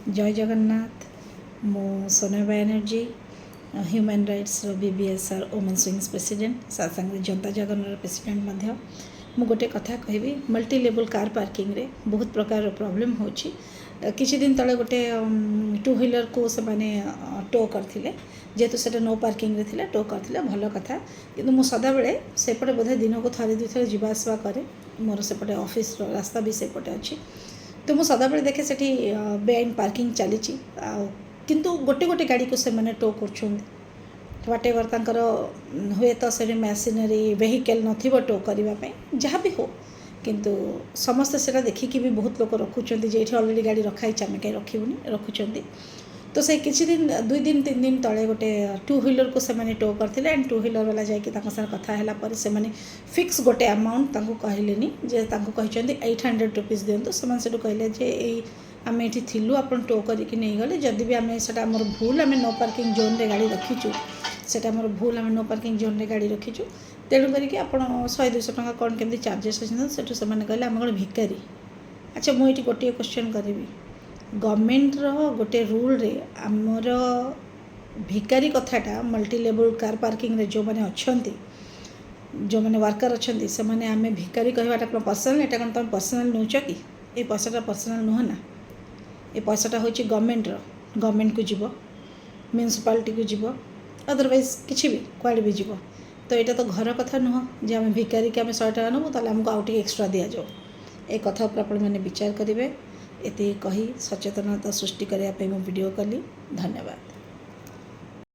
जय जगन्नाथ। मो Sona Banerjee human rights BBSR womens wings president साथ जनता जगन प्रेसिडेंट मध्य मु गोटे कथा कहबी मल्टी लेवल कार पार्किंग रे बहुत प्रकार प्रॉब्लम होची। किछि दिन तले गोटे टू व्हीलर को से माने टो करथिले जेहेतु सेटा नो पार्किंग रे थिला टो करथिले भल कथा किंतु मु सदा बेले सेपटे बोधे दिन को थरे दुई थर जीवा आसवा करे मोर सेपटे ऑफिस रास्ता भी सेपटे अच्छी तो मु सदा बेले देखे सेठी बेआईन पार्किंग चली किंतु गोटे गोटे गाड़ी को से माने टो करछुंदी व्हाट एवर तांकर हुए तो से मशीनरी वेहिकल नथिबो टो करबा पे जहाँ भी हो किंतु समस्त सेटा देखिकी भी बहुत लोग रखुचंदी जे ऑलरेडी गाड़ी रखाई आम कहीं रखुनी रखुचंदी तो से किसी दिन 2 दिन 3 दिन तले गोटे टू व्हीलर को से माने टो करथिले एंड टू व्हीलर वाला जाई कि तांका साथ कथा हैला पर से माने फिक्स गोटे अमाउंट तांको कहलेनी जे तांको कहिचंदी 800 रुपीस दियंतु समान सेटु कहले जे एई आम ये थिलु आपन टो करके नहीं गले जदि भी आम से भूल आम नो पार्किंग जोन रे गाड़ी रखीचु से भूल आम नो पार्किंग जोन रे गाड़ी रखीचु तेणु करके आप 100-200 टका कौन केमती चार्जेस अच्छे से से कहले आम कौन भिकारी। अच्छा मुझे गोटे क्वेश्चन करी गवर्नमेंट गोटे रूल रे आमर भिकारी कथाटा मल्टी लेवल कार पार्किंग रे जो मैंने अच्छा जो मैंने वर्कर अच्छा से मैंने आम भिकारी कहवाटा कौन पर्सनाल एटा कौन तुम पर्सनाल नौच कि ये पैसाटा पर्सनाल नुह ना ये पैसाटा हूँ गवर्नमेंट को जीव म्यूनिसिपालिटी को जीव अदरवाइज किसी भी कुआड़े भी जीव तो यहाँ तो घर कथा नुह जे आम भिकारी के आम 100 टका नबू ताले आमको आउट एक्सट्रा दि जाओ ए कथा पर आपण मैंने विचार करेंगे ये कही सचेतनता सृष्टि करने वीडियो कली। धन्यवाद।